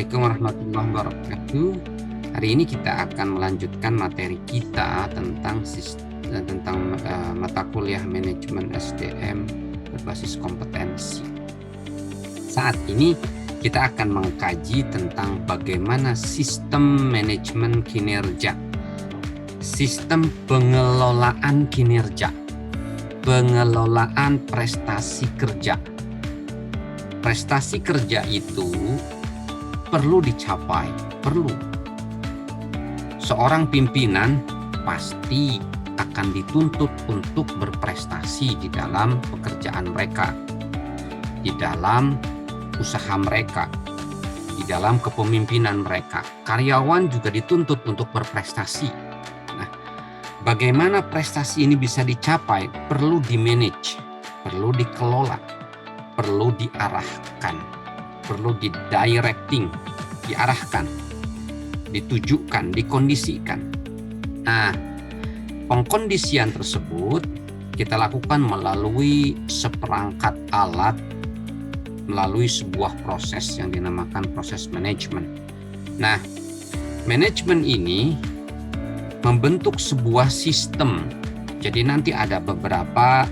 Assalamualaikum warahmatullahi wabarakatuh. Hari ini kita akan melanjutkan materi kita tentang mata kuliah manajemen SDM berbasis kompetensi. Saat ini kita akan mengkaji tentang bagaimana sistem manajemen kinerja, sistem pengelolaan kinerja, pengelolaan prestasi kerja. Prestasi kerja itu perlu dicapai, perlu. Seorang pimpinan pasti akan dituntut untuk berprestasi di dalam pekerjaan mereka, di dalam usaha mereka, di dalam kepemimpinan mereka. Karyawan juga dituntut untuk berprestasi. Nah, bagaimana prestasi ini bisa dicapai? Perlu di-manage, perlu dikelola, perlu diarahkan, perlu di-directing, diarahkan, ditujukan, dikondisikan. Nah, pengkondisian tersebut kita lakukan melalui seperangkat alat, melalui sebuah proses yang dinamakan proses manajemen. Nah, manajemen ini membentuk sebuah sistem. Jadi nanti ada beberapa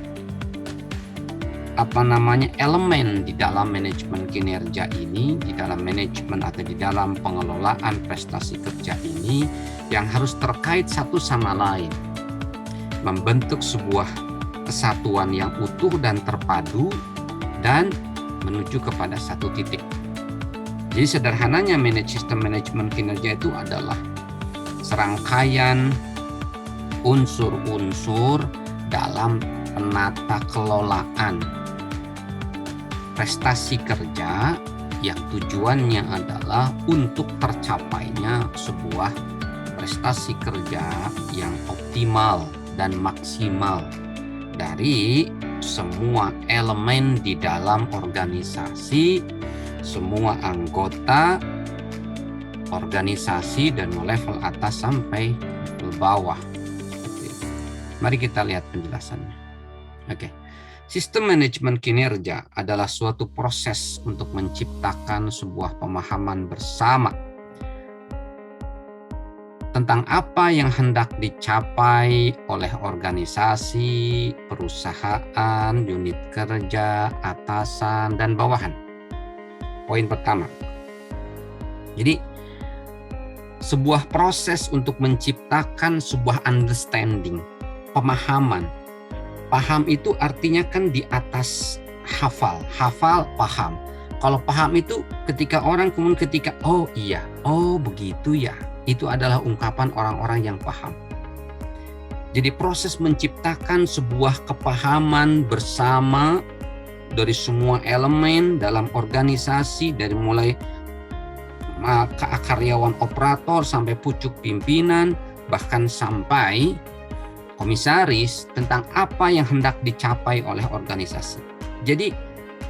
elemen di dalam manajemen kinerja ini, di dalam manajemen atau di dalam pengelolaan prestasi kerja ini yang harus terkait satu sama lain, membentuk sebuah kesatuan yang utuh dan terpadu dan menuju kepada satu titik. Jadi sederhananya sistem manajemen kinerja itu adalah serangkaian unsur-unsur dalam penata kelolaan prestasi kerja yang tujuannya adalah untuk tercapainya sebuah prestasi kerja yang optimal dan maksimal dari semua elemen di dalam organisasi, semua anggota organisasi dan level atas sampai level bawah. Mari kita lihat penjelasannya. Oke. Sistem manajemen kinerja adalah suatu proses untuk menciptakan sebuah pemahaman bersama tentang apa yang hendak dicapai oleh organisasi, perusahaan, unit kerja, atasan, dan bawahan. Poin pertama. Jadi, sebuah proses untuk menciptakan sebuah understanding, pemahaman. Paham itu artinya kan di atas hafal, paham. Kalau paham itu ketika orang kemudian oh iya, oh begitu ya, itu adalah ungkapan orang-orang yang paham. Jadi proses menciptakan sebuah kepahaman bersama dari semua elemen dalam organisasi, dari mulai karyawan operator sampai pucuk pimpinan, bahkan sampai komisaris tentang apa yang hendak dicapai oleh organisasi. Jadi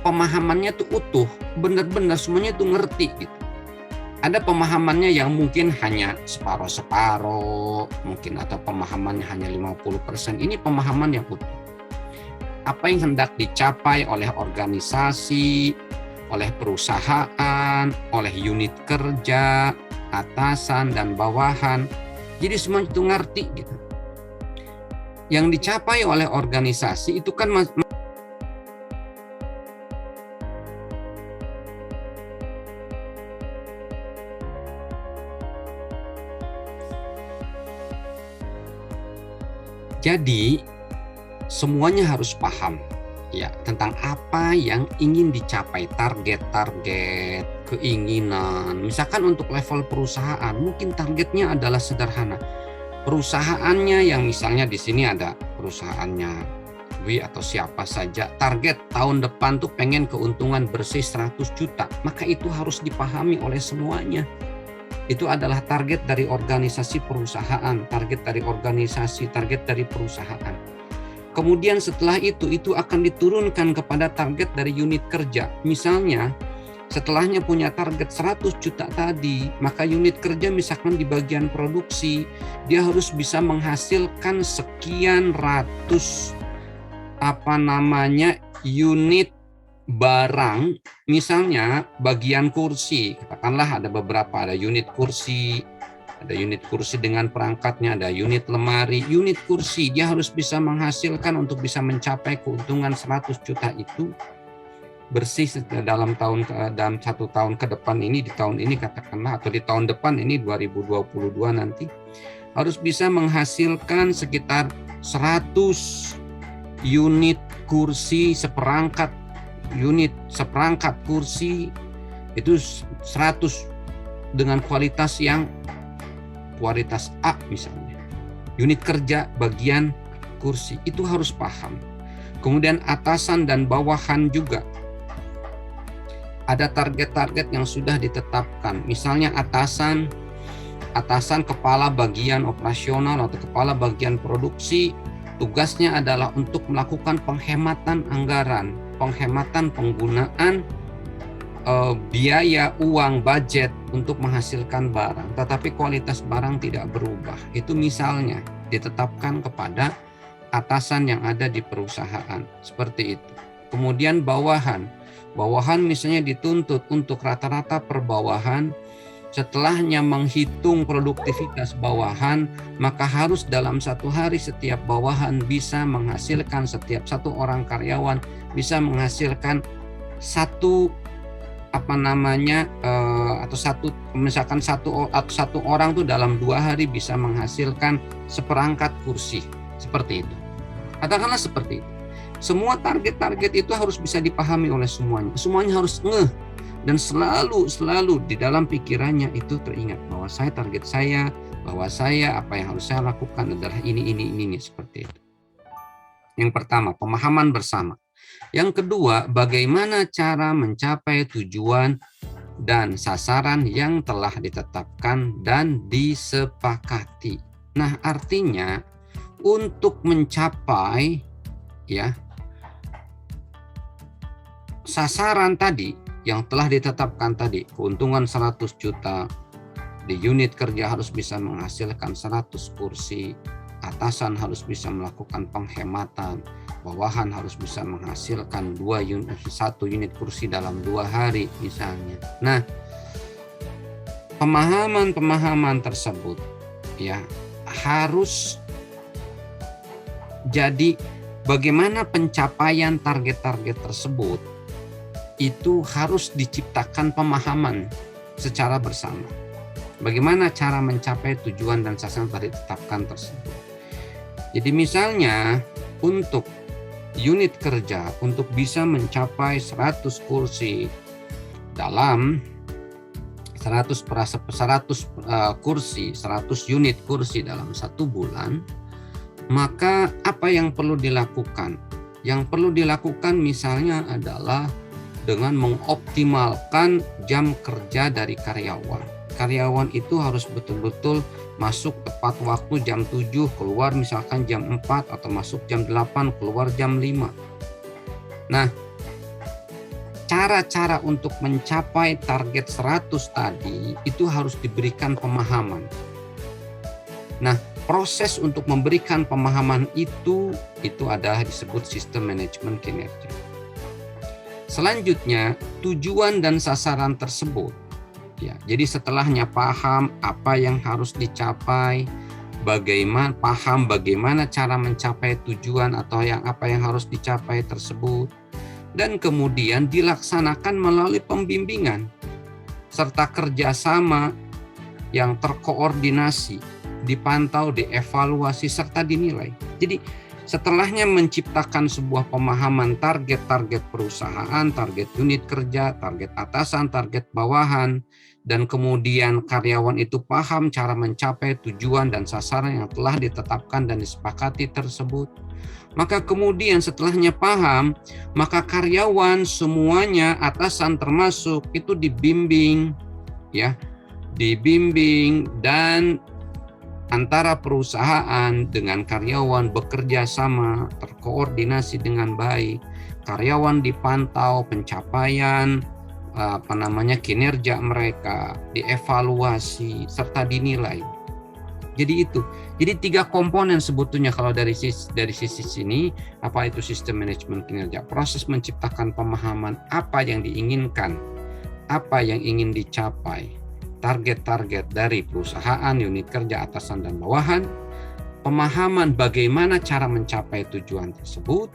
pemahamannya tuh utuh, benar-benar semuanya tuh ngerti gitu. Ada pemahamannya yang mungkin hanya separuh-separuh, mungkin atau pemahamannya hanya 50%. Ini pemahaman yang utuh. Apa yang hendak dicapai oleh organisasi, oleh perusahaan, oleh unit kerja, atasan dan bawahan. Jadi semuanya itu ngerti gitu. Yang dicapai oleh organisasi itu kan jadi semuanya harus paham ya tentang apa yang ingin dicapai, target-target, keinginan. Misalkan untuk level perusahaan, mungkin targetnya adalah sederhana. Perusahaannya yang misalnya di sini ada perusahaannya W atau siapa saja, target tahun depan tuh pengen keuntungan bersih 100 juta, maka itu harus dipahami oleh semuanya. Itu adalah target dari organisasi perusahaan, target dari organisasi, target dari perusahaan. Kemudian setelah itu akan diturunkan kepada target dari unit kerja. Misalnya setelahnya punya target 100 juta tadi, maka unit kerja misalkan di bagian produksi, dia harus bisa menghasilkan sekian ratus unit barang, misalnya bagian kursi, katakanlah ada beberapa, ada unit kursi, dengan perangkatnya, ada unit lemari, unit kursi, dia harus bisa menghasilkan untuk bisa mencapai keuntungan 100 juta itu bersih dalam 1 tahun ke depan ini, di tahun ini katakanlah, atau di tahun depan ini 2022 nanti, harus bisa menghasilkan sekitar 100 unit kursi, seperangkat kursi itu 100 dengan kualitas A misalnya. Unit kerja bagian kursi itu harus paham. Kemudian atasan dan bawahan juga ada target-target yang sudah ditetapkan. Misalnya atasan kepala bagian operasional atau kepala bagian produksi, tugasnya adalah untuk melakukan penghematan anggaran, penghematan penggunaan biaya, uang, budget untuk menghasilkan barang, tetapi kualitas barang tidak berubah. Itu misalnya ditetapkan kepada atasan yang ada di perusahaan, seperti itu. Kemudian bawahan misalnya dituntut untuk rata-rata per bawahan, setelahnya menghitung produktivitas bawahan, maka harus dalam 1 hari setiap bawahan bisa menghasilkan, setiap 1 orang karyawan bisa menghasilkan satu misalkan satu orang tuh dalam 2 hari bisa menghasilkan seperangkat kursi, seperti itu. Katakanlah seperti itu. Semua target-target itu harus bisa dipahami oleh semuanya. Semuanya harus ngeh, dan selalu di dalam pikirannya itu teringat bahwa target saya, apa yang harus saya lakukan adalah ini seperti itu. Yang pertama, pemahaman bersama. Yang kedua, bagaimana cara mencapai tujuan dan sasaran yang telah ditetapkan dan disepakati. Nah, artinya untuk mencapai sasaran tadi yang telah ditetapkan tadi, keuntungan 100 juta, di unit kerja harus bisa menghasilkan 100 kursi, atasan harus bisa melakukan penghematan, bawahan harus bisa menghasilkan 1 unit kursi dalam 2 hari misalnya. Nah, pemahaman tersebut harus jadi bagaimana pencapaian target-target tersebut itu harus diciptakan pemahaman secara bersama. Bagaimana cara mencapai tujuan dan sasaran tadi ditetapkan tersebut. Jadi misalnya untuk unit kerja untuk bisa mencapai 100 kursi dalam 100 unit kursi dalam 1 bulan, maka apa yang perlu dilakukan? Yang perlu dilakukan misalnya adalah dengan mengoptimalkan jam kerja dari karyawan. Karyawan itu harus betul-betul masuk tepat waktu jam 7, keluar misalkan jam 4, atau masuk jam 8, keluar jam 5. Nah, cara-cara untuk mencapai target 100 tadi itu harus diberikan pemahaman. Nah, proses untuk memberikan pemahaman itu adalah disebut sistem manajemen kinerja. Selanjutnya, tujuan dan sasaran tersebut. Jadi setelahnya paham apa yang harus dicapai, bagaimana cara mencapai tujuan atau apa yang harus dicapai tersebut, dan kemudian dilaksanakan melalui pembimbingan serta kerjasama yang terkoordinasi, dipantau, dievaluasi, serta dinilai. Jadi setelahnya menciptakan sebuah pemahaman target-target perusahaan, target unit kerja, target atasan, target bawahan, dan kemudian karyawan itu paham cara mencapai tujuan dan sasaran yang telah ditetapkan dan disepakati tersebut. Maka kemudian setelahnya paham, maka karyawan semuanya, atasan termasuk, itu dibimbing, dan antara perusahaan dengan karyawan bekerja sama, terkoordinasi dengan baik. Karyawan dipantau pencapaian kinerja mereka, dievaluasi serta dinilai. Jadi itu. Jadi 3 komponen sebetulnya kalau dari sisi sini, apa itu sistem manajemen kinerja? Proses menciptakan pemahaman apa yang diinginkan, apa yang ingin dicapai, target-target dari perusahaan, unit kerja, atasan dan bawahan, pemahaman bagaimana cara mencapai tujuan tersebut,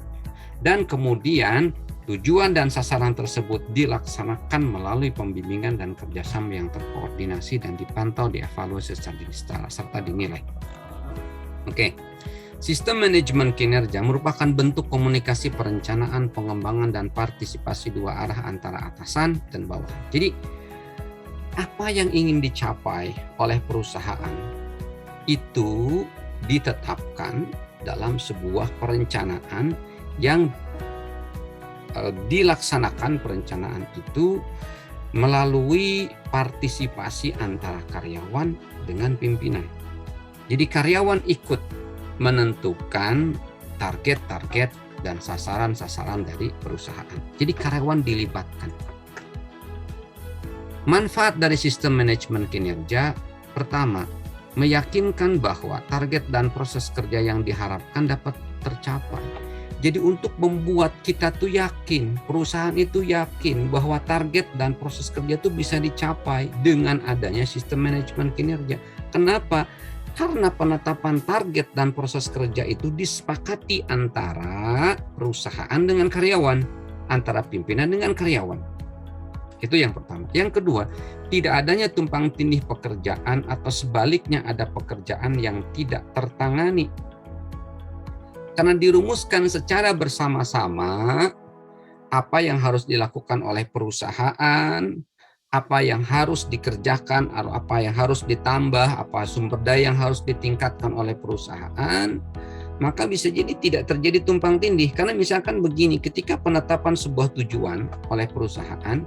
dan kemudian tujuan dan sasaran tersebut dilaksanakan melalui pembimbingan dan kerjasama yang terkoordinasi dan dipantau, dievaluasi serta dinilai. Oke, sistem manajemen kinerja merupakan bentuk komunikasi perencanaan, pengembangan, dan partisipasi dua arah antara atasan dan bawahan. Jadi, apa yang ingin dicapai oleh perusahaan itu ditetapkan dalam sebuah perencanaan yang dilaksanakan perencanaan itu melalui partisipasi antara karyawan dengan pimpinan. Jadi karyawan ikut menentukan target-target dan sasaran-sasaran dari perusahaan. Jadi karyawan dilibatkan. Manfaat dari sistem manajemen kinerja, pertama, meyakinkan bahwa target dan proses kerja yang diharapkan dapat tercapai. Jadi untuk membuat kita tuh yakin, perusahaan itu yakin bahwa target dan proses kerja itu bisa dicapai dengan adanya sistem manajemen kinerja. Kenapa? Karena penetapan target dan proses kerja itu disepakati antara perusahaan dengan karyawan, antara pimpinan dengan karyawan. Itu yang pertama. Yang kedua, tidak adanya tumpang tindih pekerjaan atau sebaliknya ada pekerjaan yang tidak tertangani. Karena dirumuskan secara bersama-sama apa yang harus dilakukan oleh perusahaan, apa yang harus dikerjakan, atau apa yang harus ditambah, apa sumber daya yang harus ditingkatkan oleh perusahaan, maka bisa jadi tidak terjadi tumpang tindih. Karena misalkan begini, ketika penetapan sebuah tujuan oleh perusahaan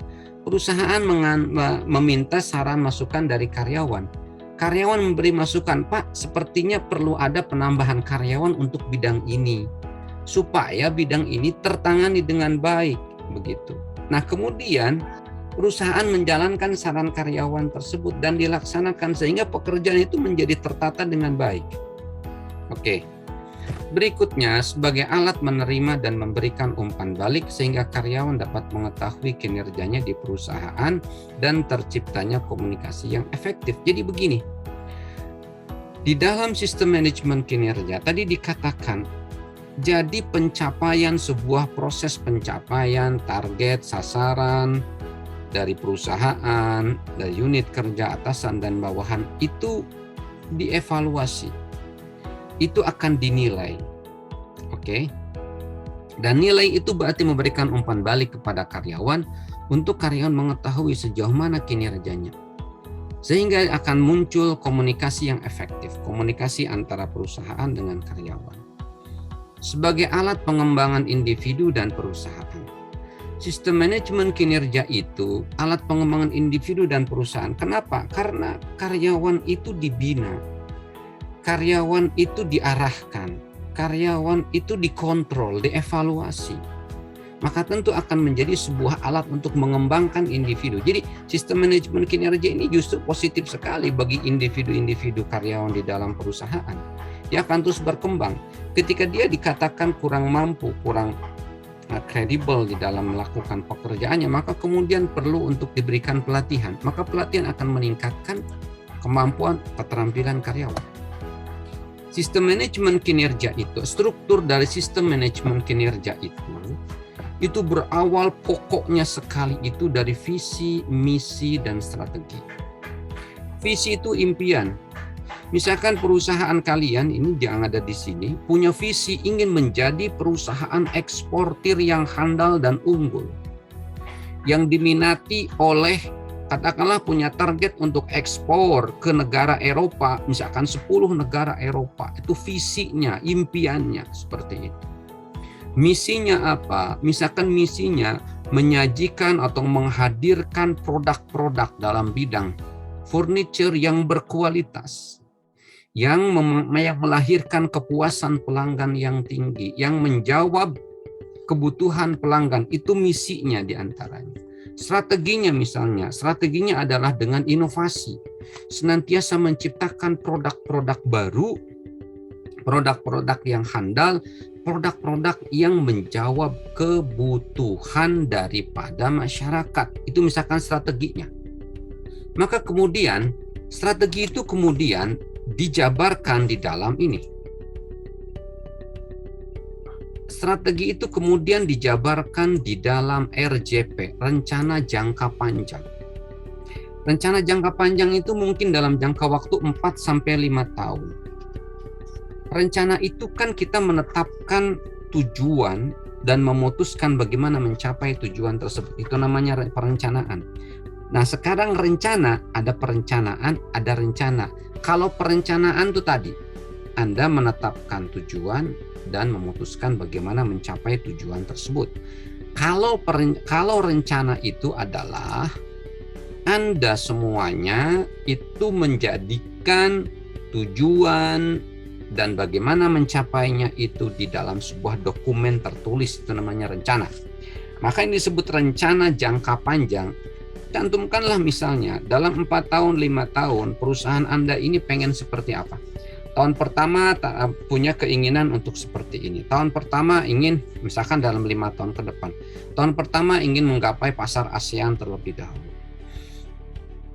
meminta saran masukan dari karyawan. Karyawan memberi masukan, Pak, sepertinya perlu ada penambahan karyawan untuk bidang ini, supaya bidang ini tertangani dengan baik, begitu. Nah, kemudian perusahaan menjalankan saran karyawan tersebut dan dilaksanakan sehingga pekerjaan itu menjadi tertata dengan baik. Oke. Berikutnya, sebagai alat menerima dan memberikan umpan balik sehingga karyawan dapat mengetahui kinerjanya di perusahaan dan terciptanya komunikasi yang efektif. Jadi begini, di dalam sistem manajemen kinerja tadi dikatakan, jadi pencapaian sebuah proses pencapaian target, sasaran dari perusahaan, dari unit kerja, atasan dan bawahan itu dievaluasi. Itu akan dinilai. Oke. Dan nilai itu berarti memberikan umpan balik kepada karyawan untuk karyawan mengetahui sejauh mana kinerjanya. Sehingga akan muncul komunikasi yang efektif, komunikasi antara perusahaan dengan karyawan. Sebagai alat pengembangan individu dan perusahaan. Sistem manajemen kinerja itu alat pengembangan individu dan perusahaan. Kenapa? Karena karyawan itu dibina. Karyawan itu diarahkan, karyawan itu dikontrol, dievaluasi. Maka tentu akan menjadi sebuah alat untuk mengembangkan individu. Jadi sistem manajemen kinerja ini justru positif sekali bagi individu-individu karyawan di dalam perusahaan. Dia akan terus berkembang. Ketika dia dikatakan kurang mampu, kurang kredibel di dalam melakukan pekerjaannya, maka kemudian perlu untuk diberikan pelatihan. Maka pelatihan akan meningkatkan kemampuan keterampilan karyawan. Sistem manajemen kinerja itu, struktur dari sistem manajemen kinerja itu berawal pokoknya sekali itu dari visi, misi, dan strategi. Visi itu impian. Misalkan perusahaan kalian ini yang ada di sini punya visi ingin menjadi perusahaan eksportir yang handal dan unggul, yang diminati oleh, katakanlah punya target untuk ekspor ke negara Eropa, misalkan 10 negara Eropa, itu visinya, impiannya seperti itu. Misinya apa? Misalkan misinya menyajikan atau menghadirkan produk-produk dalam bidang furniture yang berkualitas, yang melahirkan kepuasan pelanggan yang tinggi, yang menjawab kebutuhan pelanggan, itu misinya diantaranya. Strateginya adalah dengan inovasi, senantiasa menciptakan produk-produk baru, produk-produk yang handal, produk-produk yang menjawab kebutuhan daripada masyarakat. Itu misalkan strateginya. Maka kemudian strategi itu kemudian dijabarkan di dalam ini. Strategi itu kemudian dijabarkan di dalam RJP, rencana jangka panjang. Rencana jangka panjang itu mungkin dalam jangka waktu 4-5 tahun. Rencana itu kan kita menetapkan tujuan dan memutuskan bagaimana mencapai tujuan tersebut. Itu namanya perencanaan. Nah, sekarang rencana, ada perencanaan, ada rencana. Kalau perencanaan itu tadi, Anda menetapkan tujuan dan memutuskan bagaimana mencapai tujuan tersebut. Kalau rencana itu adalah Anda semuanya itu menjadikan tujuan dan bagaimana mencapainya itu di dalam sebuah dokumen tertulis, itu namanya rencana. Maka ini disebut rencana jangka panjang. Cantumkanlah misalnya dalam 4 tahun, 5 tahun perusahaan Anda ini pengen seperti apa. Tahun pertama punya keinginan untuk seperti ini. Tahun pertama ingin, misalkan dalam 5 tahun ke depan, tahun pertama ingin menggapai pasar ASEAN terlebih dahulu.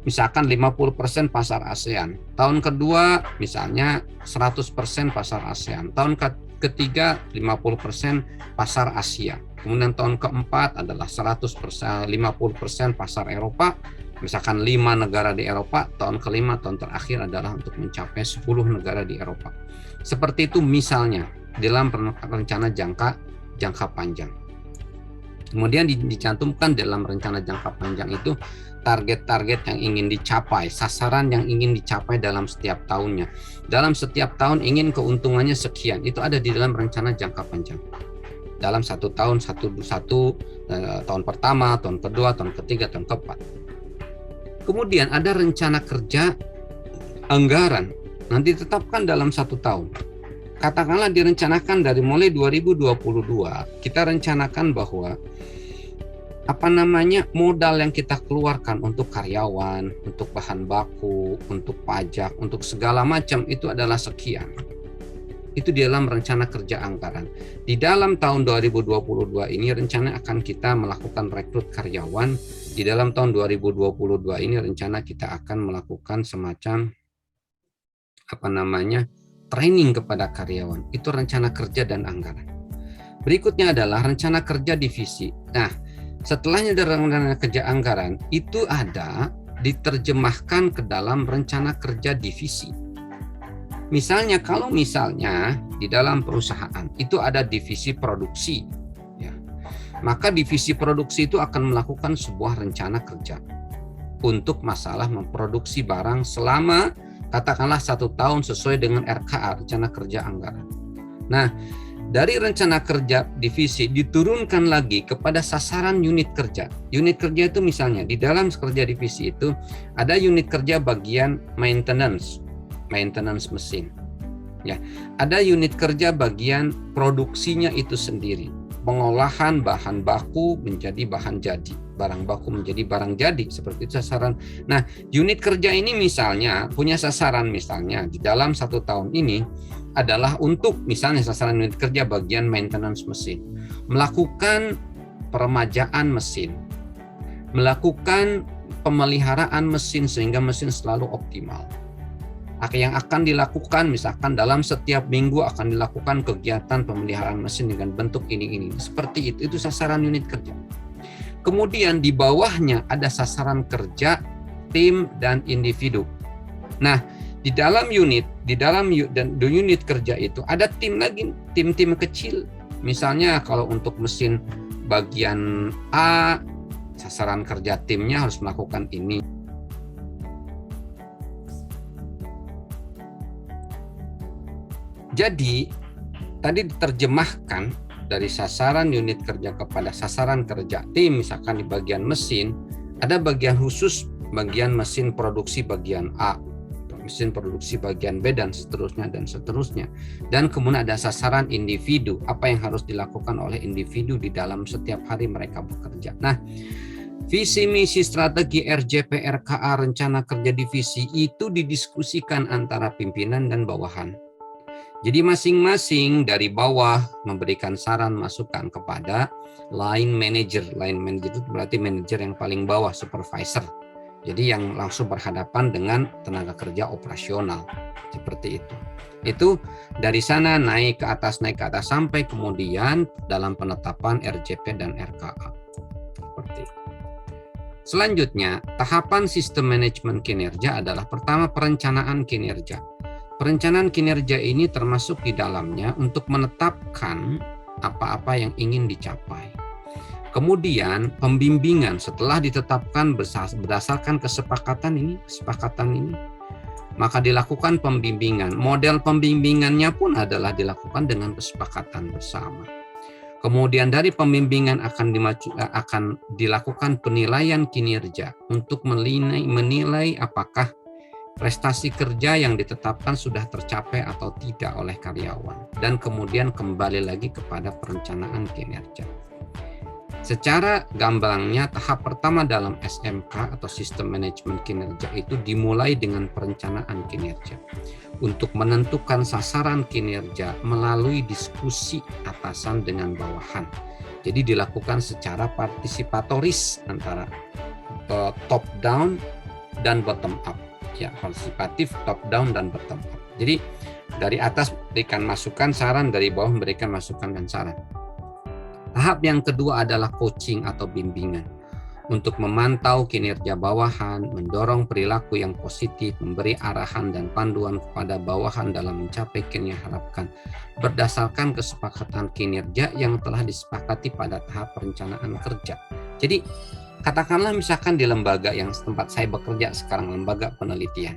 Misalkan 50% pasar ASEAN. Tahun kedua misalnya 100% pasar ASEAN. Tahun ketiga 50% pasar Asia. Kemudian tahun keempat adalah 100%, 50% pasar Eropa. Misalkan 5 negara di Eropa, tahun kelima, tahun terakhir adalah untuk mencapai 10 negara di Eropa. Seperti itu misalnya dalam rencana jangka panjang. Kemudian dicantumkan dalam rencana jangka panjang itu target-target yang ingin dicapai, sasaran yang ingin dicapai dalam setiap tahunnya. Dalam setiap tahun ingin keuntungannya sekian, itu ada di dalam rencana jangka panjang. Dalam 1 tahun, tahun pertama, tahun kedua, tahun ketiga, tahun keempat. Kemudian ada rencana kerja anggaran, nanti ditetapkan dalam 1 tahun. Katakanlah direncanakan dari mulai 2022, kita rencanakan bahwa modal yang kita keluarkan untuk karyawan, untuk bahan baku, untuk pajak, untuk segala macam itu adalah sekian. Itu di dalam rencana kerja anggaran. Di dalam tahun 2022 ini rencana akan kita melakukan rekrut karyawan. Di dalam tahun 2022 ini rencana kita akan melakukan semacam training kepada karyawan. Itu rencana kerja dan anggaran. Berikutnya adalah rencana kerja divisi. Nah, setelahnya dari rencana kerja anggaran itu ada diterjemahkan ke dalam rencana kerja divisi. Misalnya kalau di dalam perusahaan itu ada divisi produksi, ya, maka divisi produksi itu akan melakukan sebuah rencana kerja untuk masalah memproduksi barang selama katakanlah 1 tahun sesuai dengan RKA, rencana kerja anggaran. Nah, dari rencana kerja divisi diturunkan lagi kepada sasaran unit kerja. Unit kerja itu misalnya di dalam kerja divisi itu ada unit kerja bagian maintenance mesin. Ya, ada unit kerja bagian produksinya itu sendiri. Pengolahan bahan baku menjadi bahan jadi, barang baku menjadi barang jadi, seperti itu sasaran. Nah, unit kerja ini misalnya punya sasaran misalnya di dalam 1 tahun ini adalah untuk misalnya sasaran unit kerja bagian maintenance mesin, melakukan peremajaan mesin, melakukan pemeliharaan mesin sehingga mesin selalu optimal. Yang akan dilakukan misalkan dalam setiap minggu akan dilakukan kegiatan pemeliharaan mesin dengan bentuk ini. Seperti itu sasaran unit kerja. Kemudian di bawahnya ada sasaran kerja tim dan individu. Nah, di dalam unit kerja itu ada tim lagi, tim-tim kecil. Misalnya kalau untuk mesin bagian A, sasaran kerja timnya harus melakukan ini. Jadi tadi diterjemahkan dari sasaran unit kerja kepada sasaran kerja tim, misalkan di bagian mesin ada bagian khusus bagian mesin produksi bagian A, mesin produksi bagian B dan seterusnya. Dan kemudian ada sasaran individu, apa yang harus dilakukan oleh individu di dalam setiap hari mereka bekerja. Nah, Visi misi strategi RJP RKA rencana kerja divisi itu didiskusikan antara pimpinan dan bawahan. Jadi masing-masing dari bawah memberikan saran masukan kepada line manager. Line manager itu berarti manajer yang paling bawah, supervisor. Jadi yang langsung berhadapan dengan tenaga kerja operasional. Seperti itu. Itu dari sana naik ke atas sampai kemudian dalam penetapan RJP dan RKA. Seperti itu. Selanjutnya, tahapan sistem manajemen kinerja adalah pertama perencanaan kinerja. Perencanaan kinerja ini termasuk di dalamnya untuk menetapkan apa-apa yang ingin dicapai. Kemudian pembimbingan setelah ditetapkan berdasarkan kesepakatan ini, maka dilakukan pembimbingan. Model pembimbingannya pun adalah dilakukan dengan kesepakatan bersama. Kemudian dari pembimbingan akan dilakukan penilaian kinerja untuk menilai apakah prestasi kerja yang ditetapkan sudah tercapai atau tidak oleh karyawan. Dan kemudian kembali lagi kepada perencanaan kinerja. Secara gamblangnya, tahap pertama dalam SMK atau sistem manajemen kinerja itu dimulai dengan perencanaan kinerja untuk menentukan sasaran kinerja melalui diskusi atasan dengan bawahan. Jadi dilakukan secara partisipatoris antara top down dan bottom up. Ya, partisipatif, top down dan bottom up. Jadi dari atas berikan masukan, saran, dari bawah memberikan masukan dan saran. Tahap yang kedua adalah coaching atau bimbingan untuk memantau kinerja bawahan, mendorong perilaku yang positif, memberi arahan dan panduan kepada bawahan dalam mencapai kinerja harapkan berdasarkan kesepakatan kinerja yang telah disepakati pada tahap perencanaan kerja. Jadi katakanlah misalkan di lembaga yang tempat saya bekerja sekarang, lembaga penelitian.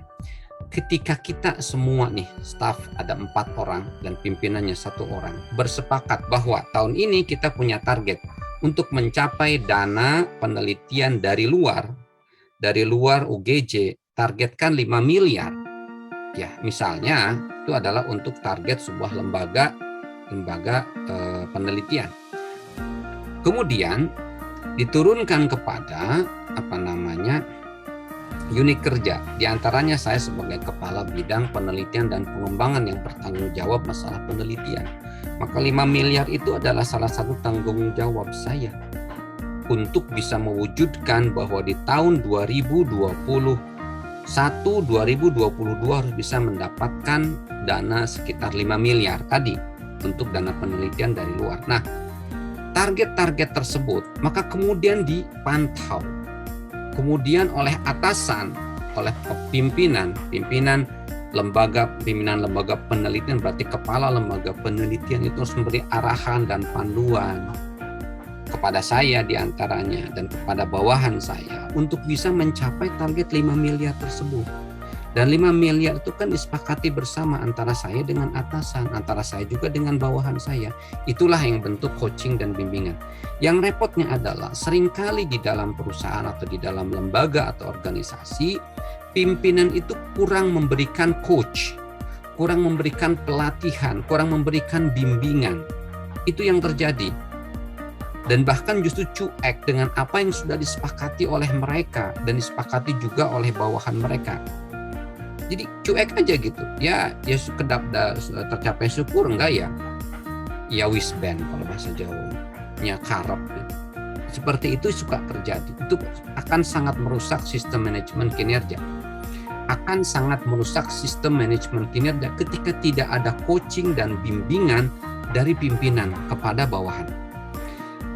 Ketika kita semua nih, staf ada 4 orang dan pimpinannya 1 orang, bersepakat bahwa tahun ini kita punya target untuk mencapai dana penelitian dari luar UGJ, targetkan 5 miliar. Ya, misalnya itu adalah untuk target sebuah lembaga penelitian. Kemudian diturunkan kepada unit kerja. Di antaranya saya sebagai kepala bidang penelitian dan pengembangan yang bertanggung jawab masalah penelitian. Maka 5 miliar itu adalah salah satu tanggung jawab saya untuk bisa mewujudkan bahwa di tahun 2021, 2022 harus bisa mendapatkan dana sekitar 5 miliar tadi untuk dana penelitian dari luar. Nah, target-target tersebut maka kemudian dipantau. Kemudian oleh atasan, oleh pimpinan lembaga penelitian, berarti kepala lembaga penelitian itu harus memberi arahan dan panduan kepada saya diantaranya dan kepada bawahan saya untuk bisa mencapai target 5 miliar tersebut. Dan 5 miliar itu kan disepakati bersama antara saya dengan atasan, antara saya juga dengan bawahan saya. Itulah yang bentuk coaching dan bimbingan. Yang repotnya adalah seringkali di dalam perusahaan atau di dalam lembaga atau organisasi, pimpinan itu kurang memberikan coach, kurang memberikan pelatihan, kurang memberikan bimbingan. Itu yang terjadi. Dan bahkan justru cuek dengan apa yang sudah disepakati oleh mereka dan disepakati juga oleh bawahan mereka. Jadi cuek aja gitu. Ya sekedap tercapai syukur, enggak ya wisben kalau bahasa Jawanya, karep gitu. Seperti itu suka terjadi. Itu akan sangat merusak sistem manajemen kinerja. Akan sangat merusak sistem manajemen kinerja ketika tidak ada coaching dan bimbingan dari pimpinan kepada bawahan.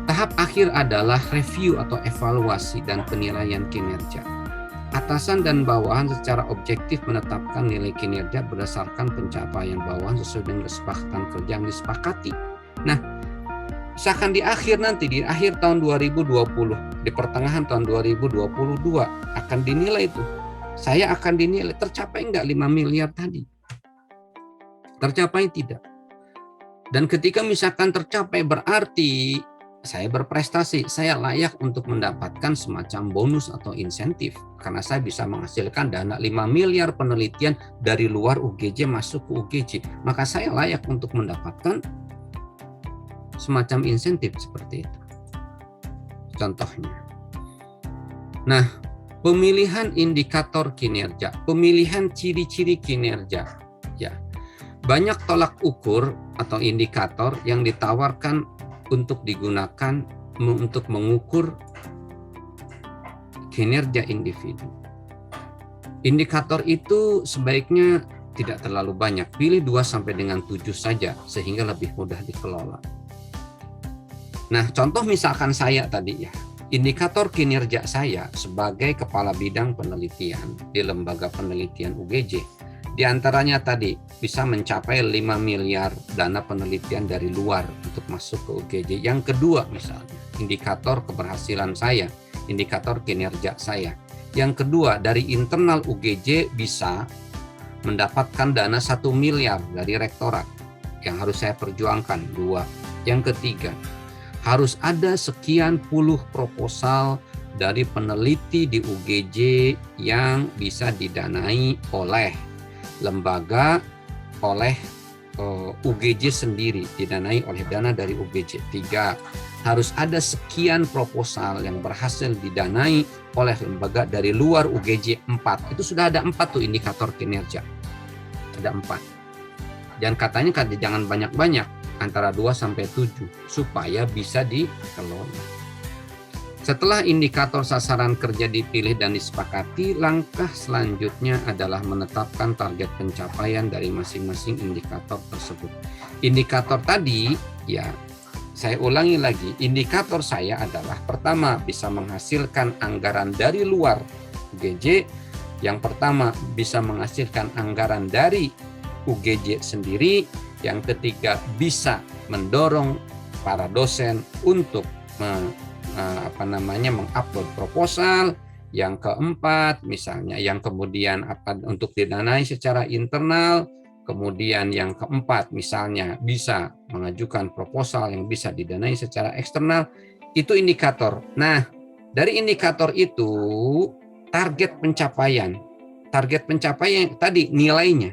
Tahap akhir adalah review atau evaluasi dan penilaian kinerja. Atasan dan bawahan secara objektif menetapkan nilai kinerja berdasarkan pencapaian bawahan sesuai dengan kesepakatan kerja yang disepakati. Nah, misalkan di akhir tahun 2020, di pertengahan tahun 2022 akan dinilai itu. Saya akan dinilai tercapai enggak 5 miliar tadi? Tercapai tidak? Dan ketika misalkan tercapai berarti saya berprestasi, saya layak untuk mendapatkan semacam bonus atau insentif karena saya bisa menghasilkan dana 5 miliar penelitian dari luar UGJ masuk ke UGJ. Maka saya layak untuk mendapatkan semacam insentif seperti itu. Contohnya. Nah, pemilihan indikator kinerja, pemilihan ciri-ciri kinerja, ya. Banyak tolak ukur atau indikator yang ditawarkan untuk digunakan untuk mengukur kinerja individu. Indikator itu sebaiknya tidak terlalu banyak, pilih 2 sampai dengan 7 saja sehingga lebih mudah dikelola. Nah, contoh misalkan saya tadi ya, indikator kinerja saya sebagai kepala bidang penelitian di lembaga penelitian UGJ, di antaranya tadi bisa mencapai 5 miliar dana penelitian dari luar untuk masuk ke UGJ. Yang kedua misalnya, indikator keberhasilan saya, indikator kinerja saya. Yang kedua, dari internal UGJ bisa mendapatkan dana 1 miliar dari rektorat yang harus saya perjuangkan. 2. Yang ketiga, harus ada sekian puluh proposal dari peneliti di UGJ yang bisa didanai oleh lembaga, oleh UGJ sendiri, didanai oleh dana dari UGJ. 3. Harus ada sekian proposal yang berhasil didanai oleh lembaga dari luar UGJ. 4. Itu sudah ada 4 tuh indikator kinerja. Ada 4. Dan katanya jangan banyak-banyak, antara 2 sampai 7 supaya bisa dikelola. Setelah indikator sasaran kerja dipilih dan disepakati, langkah selanjutnya adalah menetapkan target pencapaian dari masing-masing indikator tersebut. Indikator tadi, ya, saya ulangi lagi, indikator saya adalah pertama bisa menghasilkan anggaran dari luar UGJ, yang pertama bisa menghasilkan anggaran dari UGJ sendiri, yang ketiga bisa mendorong para dosen untuk mengupload proposal, yang keempat misalnya yang kemudian untuk didanai secara internal, kemudian yang keempat misalnya bisa mengajukan proposal yang bisa didanai secara eksternal. Itu indikator. Nah, dari indikator itu target pencapaian tadi nilainya,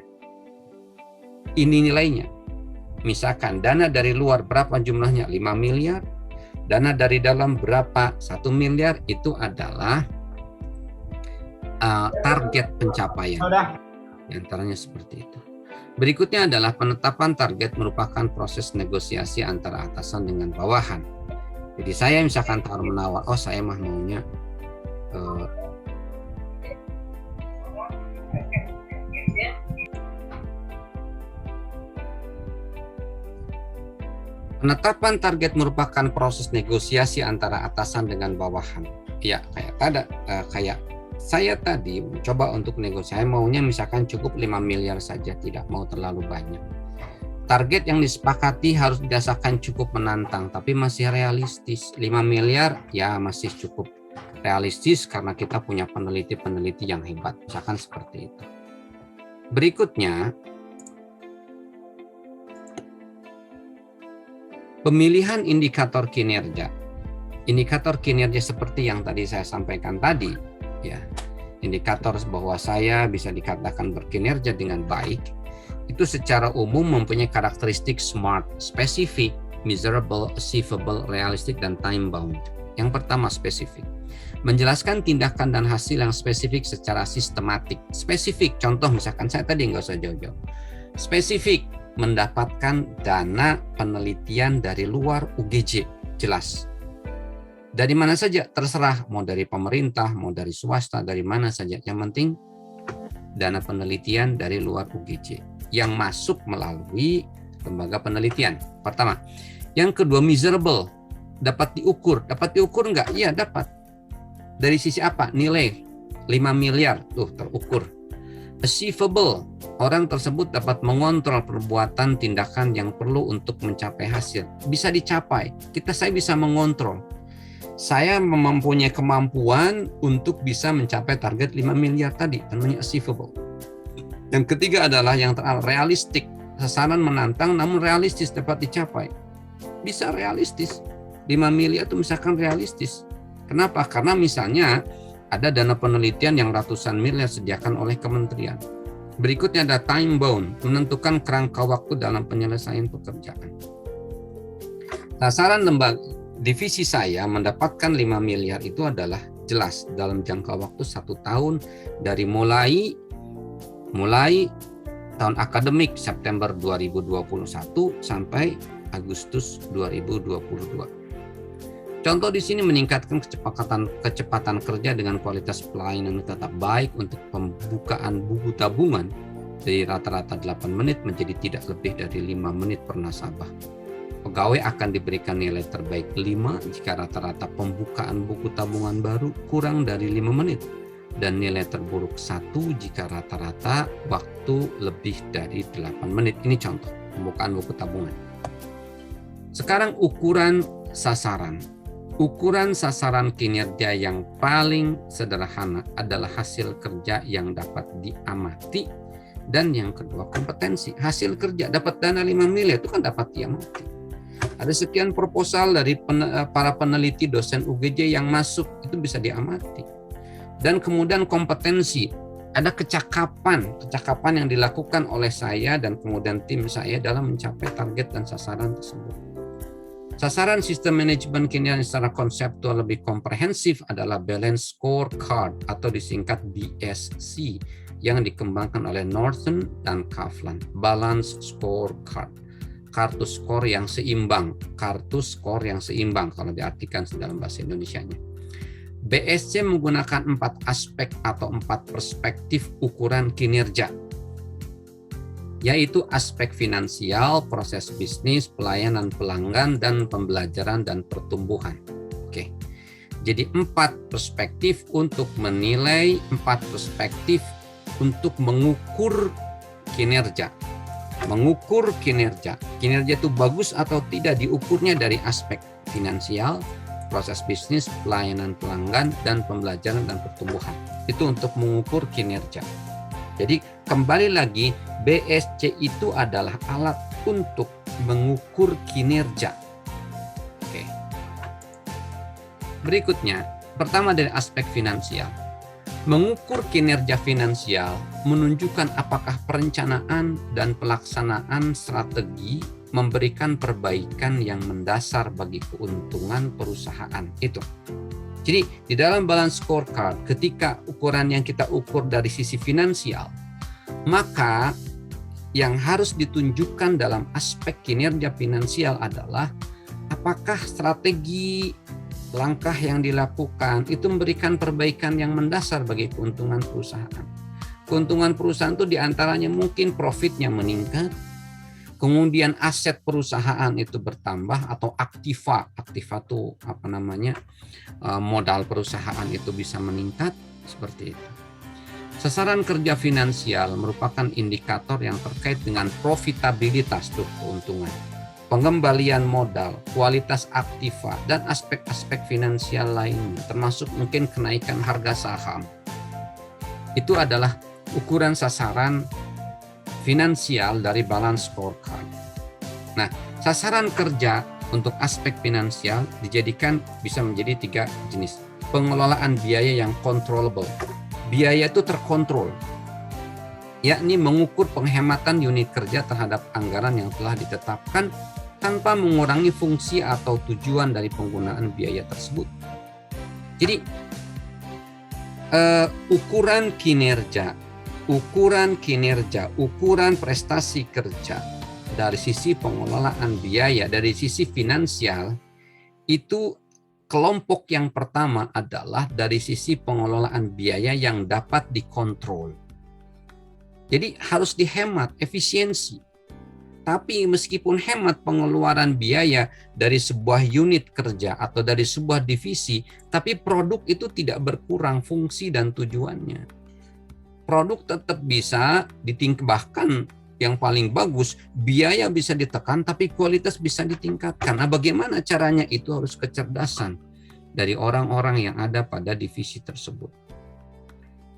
ini nilainya. Misalkan dana dari luar berapa jumlahnya, 5 miliar, dana dari dalam berapa, 1 miliar, itu adalah target pencapaian. Di antaranya seperti itu. Berikutnya adalah penetapan target merupakan proses negosiasi antara atasan dengan bawahan. Jadi saya misalkan tawar-menawar, oh saya mah maunya penetapan target merupakan proses negosiasi antara atasan dengan bawahan. Ya, kayak saya tadi mencoba untuk negosiasi, maunya misalkan cukup 5 miliar saja, tidak mau terlalu banyak. Target yang disepakati harus didasarkan cukup menantang, tapi masih realistis. 5 miliar ya masih cukup realistis karena kita punya peneliti-peneliti yang hebat, misalkan seperti itu. Berikutnya, pemilihan indikator kinerja. Indikator kinerja seperti yang tadi saya sampaikan tadi, ya. Indikator bahwa saya bisa dikatakan berkinerja dengan baik, itu secara umum mempunyai karakteristik SMART, spesifik, measurable, achievable, realistic, dan time bound. Yang pertama spesifik. Menjelaskan tindakan dan hasil yang spesifik secara sistematik. Spesifik, contoh misalkan saya tadi nggak usah jauh-jauh. Spesifik, mendapatkan dana penelitian dari luar UGJ, jelas. Dari mana saja, terserah, mau dari pemerintah, mau dari swasta, dari mana saja. Yang penting dana penelitian dari luar UGJ yang masuk melalui lembaga penelitian. Pertama. Yang kedua, measurable, dapat diukur. Dapat diukur enggak? Iya, dapat. Dari sisi apa? Nilai 5 miliar, tuh terukur. Achievable, orang tersebut dapat mengontrol perbuatan tindakan yang perlu untuk mencapai hasil. Bisa dicapai. Saya bisa mengontrol. Saya mempunyai kemampuan untuk bisa mencapai target 5 miliar tadi, namanya achievable. Yang ketiga adalah yang realistik, sasaran menantang namun realistis, dapat dicapai. Bisa realistis. 5 miliar itu misalkan realistis. Kenapa? Karena misalnya ada dana penelitian yang ratusan miliar disediakan oleh kementerian. Berikutnya ada time bound, menentukan kerangka waktu dalam penyelesaian pekerjaan. Sasaran lembaga divisi saya mendapatkan 5 miliar itu adalah jelas dalam jangka waktu 1 tahun dari mulai tahun akademik September 2021 sampai Agustus 2022. Contoh di sini meningkatkan kecepatan kerja dengan kualitas pelayanan tetap baik untuk pembukaan buku tabungan dari rata-rata 8 menit menjadi tidak lebih dari 5 menit per nasabah. Pegawai akan diberikan nilai terbaik 5 jika rata-rata pembukaan buku tabungan baru kurang dari 5 menit dan nilai terburuk 1 jika rata-rata waktu lebih dari 8 menit. Ini contoh pembukaan buku tabungan. Sekarang ukuran sasaran. Ukuran sasaran kinerja yang paling sederhana adalah hasil kerja yang dapat diamati, dan yang kedua kompetensi. Hasil kerja dapat dana 5 miliar itu kan dapat diamati. Ada sekian proposal dari para peneliti dosen UGJ yang masuk, itu bisa diamati. Dan kemudian kompetensi, ada kecakapan yang dilakukan oleh saya dan kemudian tim saya dalam mencapai target dan sasaran tersebut. Sasaran sistem manajemen kinerja secara konseptual lebih komprehensif adalah Balance Scorecard atau disingkat BSC yang dikembangkan oleh Norton dan Kaplan. Balance Scorecard, kartu skor yang seimbang kalau diartikan dalam bahasa Indonesianya. BSC menggunakan 4 aspek atau 4 perspektif ukuran kinerja, yaitu aspek finansial, proses bisnis, pelayanan pelanggan, dan pembelajaran dan pertumbuhan. Oke. Jadi 4 perspektif untuk menilai, 4 perspektif untuk mengukur kinerja. Mengukur kinerja. Kinerja itu bagus atau tidak diukurnya dari aspek finansial, proses bisnis, pelayanan pelanggan, dan pembelajaran dan pertumbuhan. Itu untuk mengukur kinerja. Jadi kembali lagi, BSC itu adalah alat untuk mengukur kinerja. Oke. Berikutnya, pertama dari aspek finansial. Mengukur kinerja finansial menunjukkan apakah perencanaan dan pelaksanaan strategi memberikan perbaikan yang mendasar bagi keuntungan perusahaan itu. Jadi di dalam balance scorecard, ketika ukuran yang kita ukur dari sisi finansial, maka yang harus ditunjukkan dalam aspek kinerja finansial adalah apakah strategi langkah yang dilakukan itu memberikan perbaikan yang mendasar bagi keuntungan perusahaan. Keuntungan perusahaan itu diantaranya mungkin profitnya meningkat, kemudian aset perusahaan itu bertambah atau aktiva itu modal perusahaan itu bisa meningkat, seperti itu. Sasaran kerja finansial merupakan indikator yang terkait dengan profitabilitas keuntungan, pengembalian modal, kualitas aktiva, dan aspek-aspek finansial lainnya, termasuk mungkin kenaikan harga saham. Itu adalah ukuran sasaran finansial dari balance scorecard. Nah, sasaran kerja untuk aspek finansial dijadikan bisa menjadi 3 jenis. Pengelolaan biaya yang controllable. Biaya itu terkontrol, yakni mengukur penghematan unit kerja terhadap anggaran yang telah ditetapkan tanpa mengurangi fungsi atau tujuan dari penggunaan biaya tersebut. Jadi, ukuran kinerja, ukuran prestasi kerja dari sisi pengelolaan biaya, dari sisi finansial, itu kelompok yang pertama adalah dari sisi pengelolaan biaya yang dapat dikontrol. Jadi harus dihemat, efisiensi. Tapi meskipun hemat pengeluaran biaya dari sebuah unit kerja atau dari sebuah divisi, tapi produk itu tidak berkurang fungsi dan tujuannya. Produk tetap bisa ditingkatkan, yang paling bagus, biaya bisa ditekan, tapi kualitas bisa ditingkatkan. Nah, bagaimana caranya? Itu harus kecerdasan dari orang-orang yang ada pada divisi tersebut.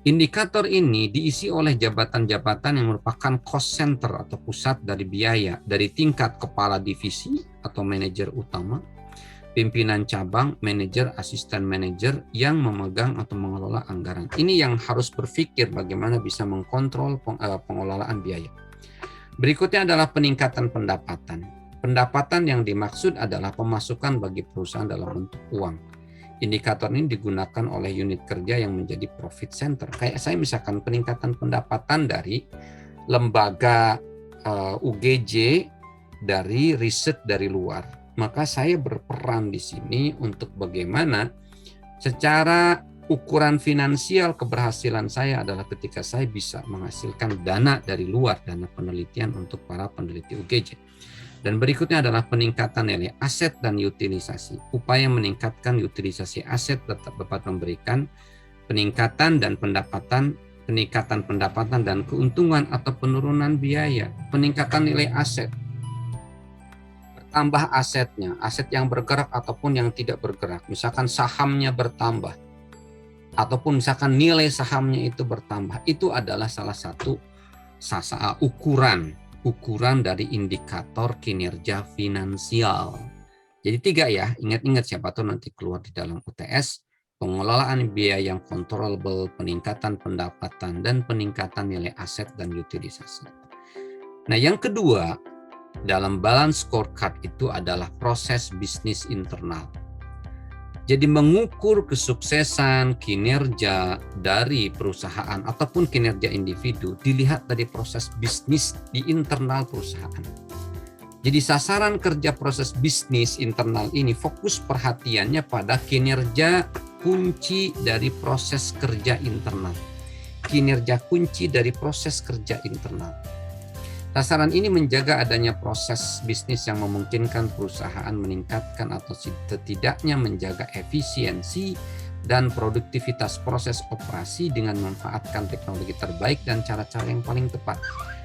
Indikator ini diisi oleh jabatan-jabatan yang merupakan cost center atau pusat dari biaya, dari tingkat kepala divisi atau manajer utama, pimpinan cabang, manajer, asisten manajer yang memegang atau mengelola anggaran. Ini yang harus berpikir bagaimana bisa mengkontrol pengelolaan biaya. Berikutnya adalah peningkatan pendapatan. Pendapatan yang dimaksud adalah pemasukan bagi perusahaan dalam bentuk uang. indikator ini digunakan oleh unit kerja yang menjadi profit center. Kayak saya misalkan peningkatan pendapatan dari lembaga UGJ, dari riset dari luar. Maka saya berperan di sini untuk bagaimana secara ukuran finansial keberhasilan saya adalah ketika saya bisa menghasilkan dana dari luar, dana penelitian untuk para peneliti UGJ. Dan berikutnya adalah peningkatan nilai aset dan utilisasi. Upaya meningkatkan utilisasi aset tetap dapat memberikan peningkatan pendapatan dan keuntungan atau penurunan biaya. Peningkatan nilai aset, bertambah asetnya, aset yang bergerak ataupun yang tidak bergerak. Misalkan sahamnya bertambah, ataupun misalkan nilai sahamnya itu bertambah. Itu adalah salah satu ukuran dari indikator kinerja finansial. Jadi 3 ya, ingat-ingat, siapa tahu nanti keluar di dalam UTS. Pengelolaan biaya yang controllable, peningkatan pendapatan, dan peningkatan nilai aset dan utilisasi. Nah, yang kedua dalam balance scorecard itu adalah proses bisnis internal. Jadi mengukur kesuksesan kinerja dari perusahaan ataupun kinerja individu dilihat dari proses bisnis di internal perusahaan. Jadi sasaran kerja proses bisnis internal ini fokus perhatiannya pada kinerja kunci dari proses kerja internal. Kinerja kunci dari proses kerja internal. Sasaran ini menjaga adanya proses bisnis yang memungkinkan perusahaan meningkatkan atau setidaknya menjaga efisiensi dan produktivitas proses operasi dengan memanfaatkan teknologi terbaik dan cara-cara yang paling tepat.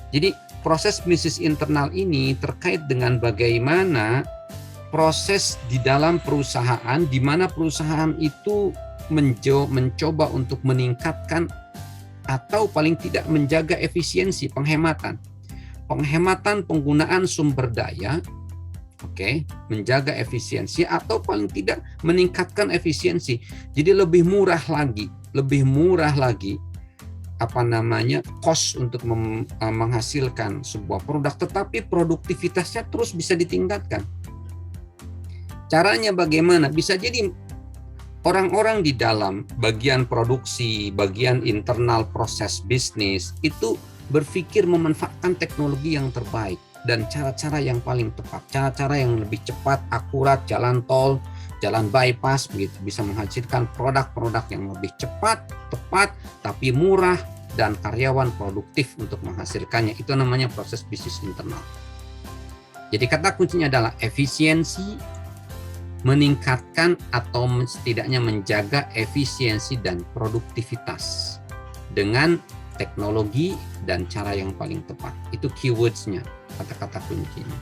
Jadi proses bisnis internal ini terkait dengan bagaimana proses di dalam perusahaan, di mana perusahaan itu mencoba untuk meningkatkan atau paling tidak menjaga efisiensi, penghematan penggunaan sumber daya, menjaga efisiensi atau paling tidak meningkatkan efisiensi. Jadi lebih murah lagi cost untuk menghasilkan sebuah produk, tetapi produktivitasnya terus bisa ditingkatkan. Caranya bagaimana? Bisa jadi orang-orang di dalam bagian produksi, bagian internal proses bisnis itu berpikir memanfaatkan teknologi yang terbaik dan cara-cara yang paling tepat, cara-cara yang lebih cepat, akurat, jalan tol, jalan bypass, begitu bisa menghasilkan produk-produk yang lebih cepat, tepat, tapi murah, dan karyawan produktif untuk menghasilkannya. Itu namanya proses bisnis internal. Jadi kata kuncinya adalah efisiensi, meningkatkan atau setidaknya menjaga efisiensi dan produktivitas dengan teknologi dan cara yang paling tepat. Itu keywords-nya, kata-kata kuncinya.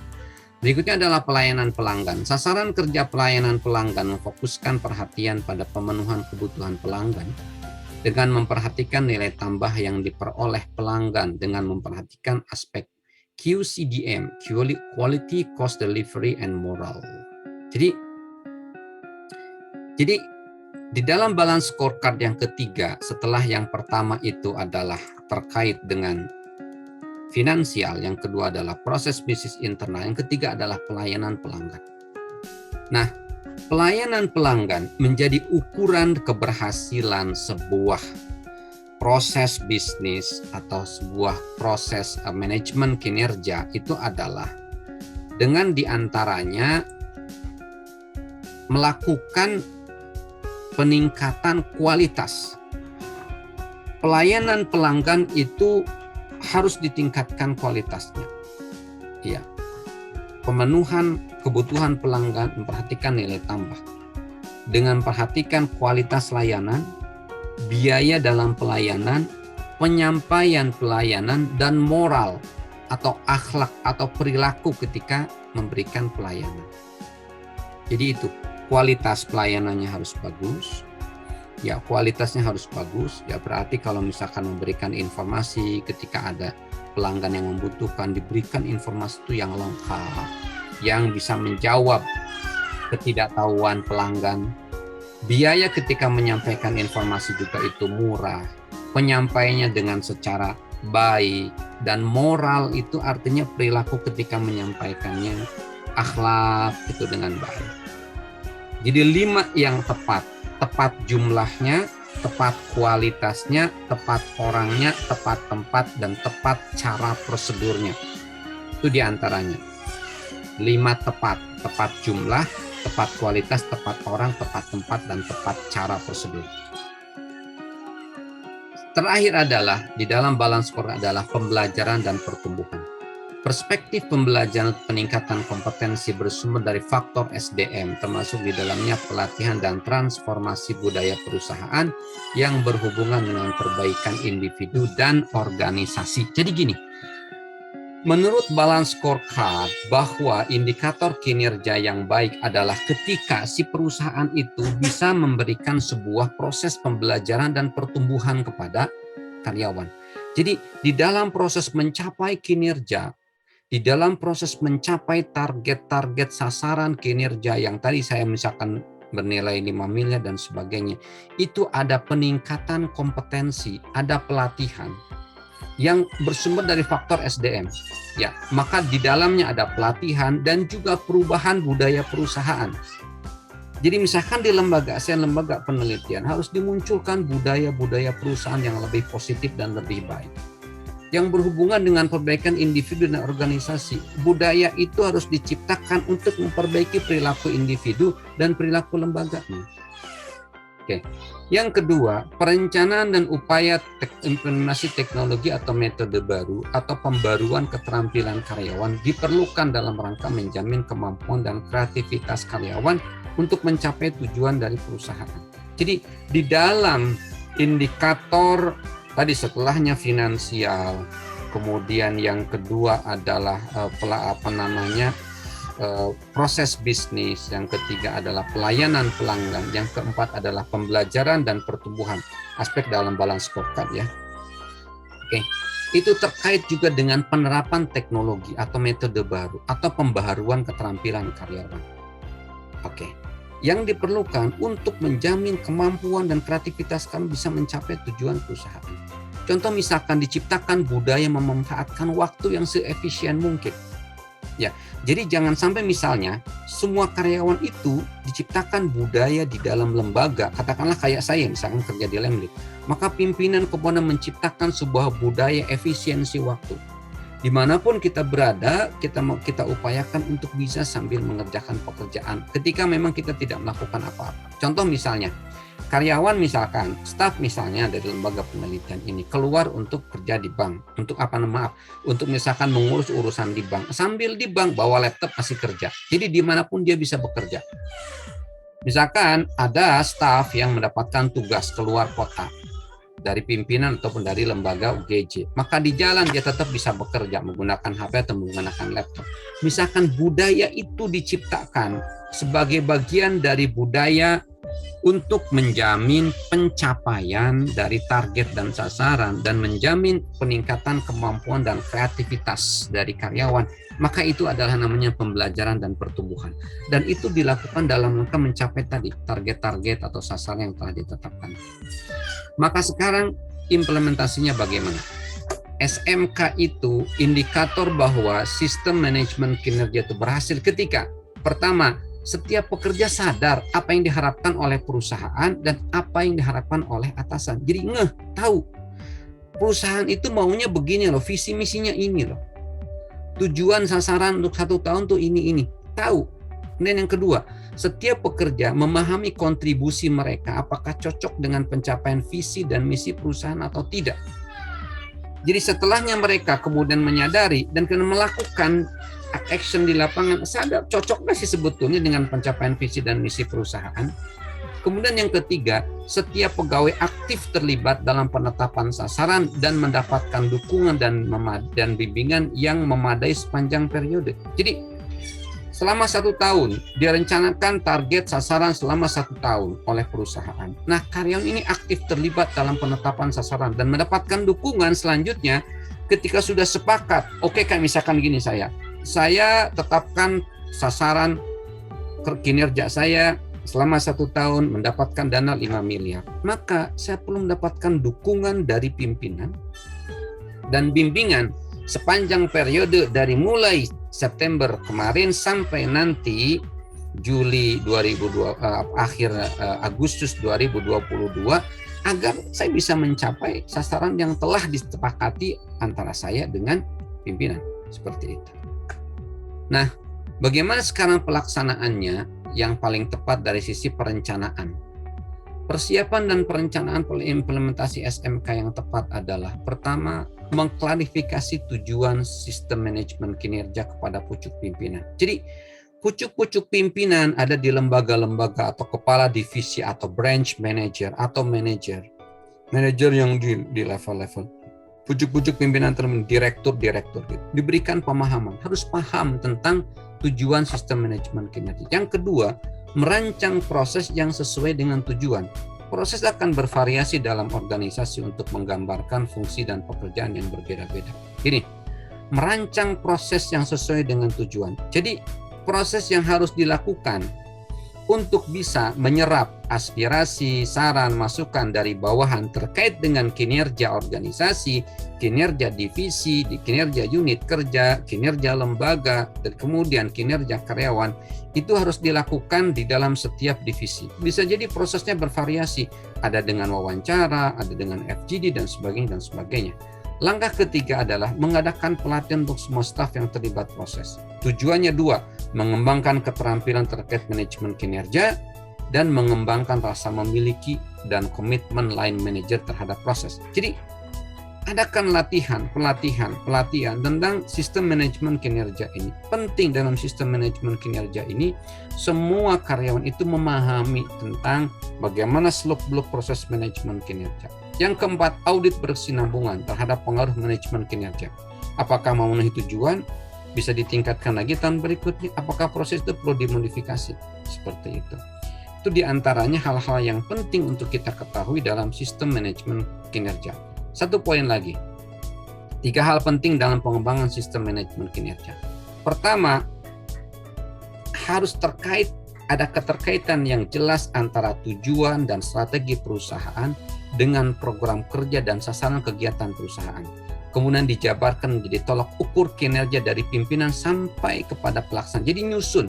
Berikutnya adalah pelayanan pelanggan. Sasaran kerja pelayanan pelanggan memfokuskan perhatian pada pemenuhan kebutuhan pelanggan dengan memperhatikan nilai tambah yang diperoleh pelanggan dengan memperhatikan aspek QCDM, Quality, Cost Delivery, and Moral. Jadi di dalam balance scorecard yang ketiga, setelah yang pertama itu adalah terkait dengan finansial, yang kedua adalah proses bisnis internal, yang ketiga adalah pelayanan pelanggan. Nah, pelayanan pelanggan menjadi ukuran keberhasilan sebuah proses bisnis atau sebuah proses manajemen kinerja itu adalah dengan diantaranya melakukan peningkatan kualitas. Pelayanan pelanggan itu harus ditingkatkan kualitasnya. Ya. Pemenuhan kebutuhan pelanggan, memperhatikan nilai tambah. Dengan perhatikan kualitas layanan, biaya dalam pelayanan, penyampaian pelayanan, dan moral atau akhlak atau perilaku ketika memberikan pelayanan. Jadi itu, kualitas pelayanannya harus bagus. Ya, kualitasnya harus bagus. Ya, berarti kalau misalkan memberikan informasi ketika ada pelanggan yang membutuhkan, diberikan informasi itu yang lengkap, yang bisa menjawab ketidaktahuan pelanggan. Biaya ketika menyampaikan informasi juga itu murah. Penyampaiannya dengan secara baik, dan moral itu artinya perilaku ketika menyampaikannya, akhlak itu dengan baik. Jadi 5 yang tepat tepat jumlahnya, tepat kualitasnya, tepat orangnya, tepat tempat, dan tepat cara prosedurnya. Itu diantaranya. 5 tepat, tepat jumlah, tepat kualitas, tepat orang, tepat tempat, dan tepat cara prosedur. Terakhir adalah, di dalam balance score adalah pembelajaran dan pertumbuhan. Perspektif pembelajaran peningkatan kompetensi bersumber dari faktor SDM, termasuk di dalamnya pelatihan dan transformasi budaya perusahaan yang berhubungan dengan perbaikan individu dan organisasi. Jadi gini, menurut balance scorecard bahwa indikator kinerja yang baik adalah ketika si perusahaan itu bisa memberikan sebuah proses pembelajaran dan pertumbuhan kepada karyawan. Jadi di dalam proses mencapai kinerja, di dalam proses mencapai target-target sasaran kinerja yang tadi saya misalkan bernilai 5 miliar dan sebagainya, itu ada peningkatan kompetensi, ada pelatihan yang bersumber dari faktor SDM. Ya, maka di dalamnya ada pelatihan dan juga perubahan budaya perusahaan. Jadi misalkan di lembaga penelitian harus dimunculkan budaya-budaya perusahaan yang lebih positif dan lebih baik, yang berhubungan dengan perbaikan individu dan organisasi. Budaya itu harus diciptakan untuk memperbaiki perilaku individu dan perilaku lembaganya. Oke. Yang kedua, perencanaan dan upaya implementasi teknologi atau metode baru atau pembaruan keterampilan karyawan diperlukan dalam rangka menjamin kemampuan dan kreativitas karyawan untuk mencapai tujuan dari perusahaan. Jadi di dalam indikator tadi setelahnya finansial, kemudian yang kedua adalah proses bisnis, yang ketiga adalah pelayanan pelanggan, yang keempat adalah pembelajaran dan pertumbuhan, aspek dalam balance scorecard ya. Oke, itu terkait juga dengan penerapan teknologi atau metode baru atau pembaharuan keterampilan karyawan. Oke, yang diperlukan untuk menjamin kemampuan dan kreativitas kamu bisa mencapai tujuan perusahaan. Contoh misalkan diciptakan budaya memanfaatkan waktu yang seefisien mungkin. Ya, jadi jangan sampai misalnya semua karyawan itu diciptakan budaya di dalam lembaga, katakanlah kayak saya misalkan kerja di Lemlit, maka pimpinan kemudian menciptakan sebuah budaya efisiensi waktu. Dimanapun kita berada, kita upayakan untuk bisa sambil mengerjakan pekerjaan ketika memang kita tidak melakukan apa-apa. Contoh misalnya, karyawan misalkan, staf misalnya dari lembaga penelitian ini keluar untuk kerja di bank, untuk misalkan mengurus urusan di bank, sambil di bank bawa laptop masih kerja. Jadi dimanapun dia bisa bekerja. Misalkan ada staf yang mendapatkan tugas keluar kota dari pimpinan ataupun dari lembaga UGJ, maka di jalan dia tetap bisa bekerja menggunakan HP atau menggunakan laptop. Misalkan budaya itu diciptakan sebagai bagian dari budaya untuk menjamin pencapaian dari target dan sasaran dan menjamin peningkatan kemampuan dan kreativitas dari karyawan, maka itu adalah namanya pembelajaran dan pertumbuhan. Dan itu dilakukan dalam rangka mencapai tadi target-target atau sasaran yang telah ditetapkan. Maka sekarang implementasinya bagaimana? SMK itu indikator bahwa sistem manajemen kinerja itu berhasil ketika pertama, setiap pekerja sadar apa yang diharapkan oleh perusahaan dan apa yang diharapkan oleh atasan. Jadi tahu perusahaan itu maunya begini loh, visi misinya ini loh. Tujuan sasaran untuk 1 tahun tuh ini. Tahu. Dan yang kedua, setiap pekerja memahami kontribusi mereka apakah cocok dengan pencapaian visi dan misi perusahaan atau tidak. Jadi setelahnya mereka kemudian menyadari dan kemudian melakukan action di lapangan, sadar cocok nggak sih sebetulnya dengan pencapaian visi dan misi perusahaan. Kemudian yang ketiga, setiap pegawai aktif terlibat dalam penetapan sasaran dan mendapatkan dukungan dan bimbingan yang memadai sepanjang periode. Jadi selama 1 tahun direncanakan target sasaran selama 1 tahun oleh perusahaan. Nah, karyawan ini aktif terlibat dalam penetapan sasaran dan mendapatkan dukungan selanjutnya ketika sudah sepakat. Oke, kayak misalkan gini, saya tetapkan sasaran kinerja saya selama 1 tahun mendapatkan dana 5 miliar. Maka saya perlu mendapatkan dukungan dari pimpinan dan bimbingan sepanjang periode dari mulai September kemarin sampai nanti Juli 2002 Agustus 2022 agar saya bisa mencapai sasaran yang telah disepakati antara saya dengan pimpinan, seperti itu. Nah, bagaimana sekarang pelaksanaannya yang paling tepat dari sisi perencanaan? Persiapan dan perencanaan implementasi SMK yang tepat adalah pertama, mengklarifikasi tujuan sistem manajemen kinerja kepada pucuk pimpinan. Jadi pucuk-pucuk pimpinan ada di lembaga-lembaga atau kepala divisi atau branch manager atau manager yang di level-level. Pucuk-pucuk pimpinan termasuk direktur gitu. Diberikan pemahaman, harus paham tentang tujuan sistem manajemen kinerja. Yang kedua, merancang proses yang sesuai dengan tujuan. Proses akan bervariasi dalam organisasi untuk menggambarkan fungsi dan pekerjaan yang berbeda-beda. Gini, merancang proses yang sesuai dengan tujuan. Jadi, proses yang harus dilakukan untuk bisa menyerap aspirasi, saran, masukan dari bawahan terkait dengan kinerja organisasi, kinerja divisi, kinerja unit kerja, kinerja lembaga, dan kemudian kinerja karyawan, itu harus dilakukan di dalam setiap divisi. Bisa jadi prosesnya bervariasi, ada dengan wawancara, ada dengan FGD, dan sebagainya. Langkah ketiga adalah mengadakan pelatihan untuk semua staf yang terlibat proses. Tujuannya dua, mengembangkan keterampilan terkait manajemen kinerja dan mengembangkan rasa memiliki dan komitmen line manager terhadap proses. Jadi, adakan pelatihan tentang sistem manajemen kinerja ini. Penting dalam sistem manajemen kinerja ini, semua karyawan itu memahami tentang bagaimana seluk-beluk proses manajemen kinerja. Yang keempat, audit berkesinambungan terhadap pengaruh manajemen kinerja. Apakah memenuhi tujuan? Bisa ditingkatkan lagi tahun berikutnya. Apakah proses itu perlu dimodifikasi? Seperti itu. Itu diantaranya hal-hal yang penting untuk kita ketahui dalam sistem manajemen kinerja. Satu poin lagi. 3 hal penting dalam pengembangan sistem manajemen kinerja. Pertama, harus ada keterkaitan yang jelas antara tujuan dan strategi perusahaan dengan program kerja dan sasaran kegiatan perusahaan. Kemudian dijabarkan menjadi tolak ukur kinerja dari pimpinan sampai kepada pelaksana. Jadi nyusun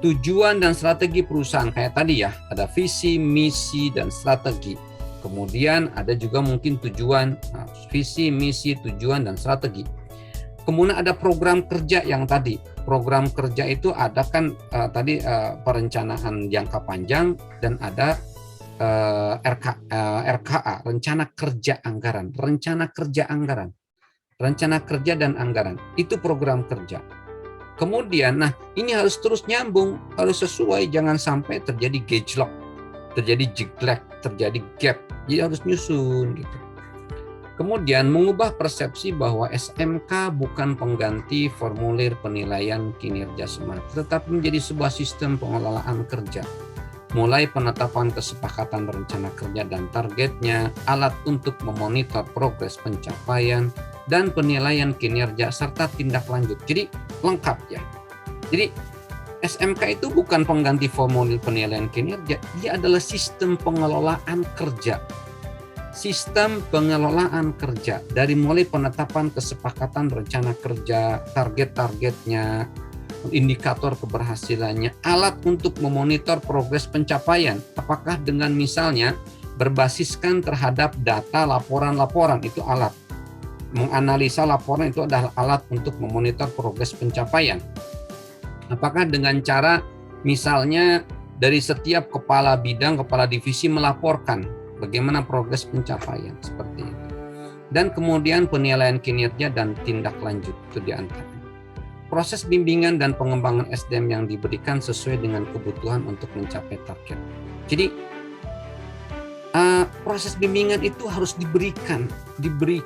tujuan dan strategi perusahaan kayak tadi ya, ada visi, misi, dan strategi. Kemudian ada juga mungkin tujuan, visi, misi, tujuan, dan strategi. Kemudian ada program kerja yang tadi. Program kerja itu ada kan perencanaan jangka panjang dan ada RKA, rencana kerja dan anggaran. Itu program kerja. Kemudian, ini harus terus nyambung, harus sesuai, jangan sampai terjadi gejlok, terjadi jiglek, terjadi gap. Jadi harus nyusun gitu. Kemudian mengubah persepsi bahwa SMK bukan pengganti formulir penilaian kinerja semata, tetapi menjadi sebuah sistem pengelolaan kerja. Mulai penetapan kesepakatan rencana kerja dan targetnya, alat untuk memonitor progres pencapaian, dan penilaian kinerja, serta tindak lanjut. Jadi lengkap ya. Jadi SMK itu bukan pengganti formulir penilaian kinerja, dia adalah sistem pengelolaan kerja. Sistem pengelolaan kerja dari mulai penetapan kesepakatan rencana kerja, target-targetnya, indikator keberhasilannya, alat untuk memonitor progres pencapaian. Apakah dengan misalnya berbasiskan terhadap data laporan-laporan, itu alat. Menganalisa laporan itu adalah alat untuk memonitor progres pencapaian. Apakah dengan cara misalnya dari setiap kepala bidang, kepala divisi melaporkan bagaimana progres pencapaian, seperti itu. Dan kemudian penilaian kinerja dan tindak lanjut, itu diantaranya. Proses bimbingan dan pengembangan SDM yang diberikan sesuai dengan kebutuhan untuk mencapai target. Jadi proses bimbingan itu harus diberikan. Jadi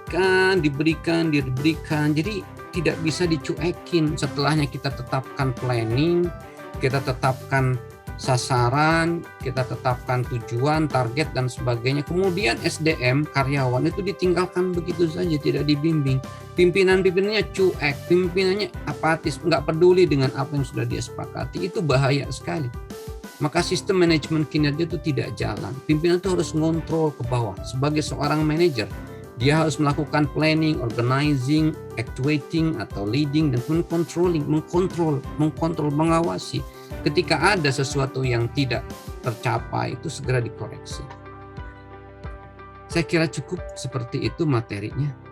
tidak bisa dicuekin. Setelahnya kita tetapkan planning, kita tetapkan sasaran, kita tetapkan tujuan, target, dan sebagainya. Kemudian SDM, karyawan itu ditinggalkan begitu saja, tidak dibimbing. Pimpinannya cuek, pimpinannya apatis, nggak peduli dengan apa yang sudah dia sepakati. Itu bahaya sekali. Maka sistem manajemen kinerja itu tidak jalan. Pimpinan itu harus ngontrol ke bawah. Sebagai seorang manajer, dia harus melakukan planning, organizing, actuating, atau leading, dan mengkontrol, mengawasi. Ketika ada sesuatu yang tidak tercapai, itu segera dikoreksi. Saya kira cukup seperti itu materinya.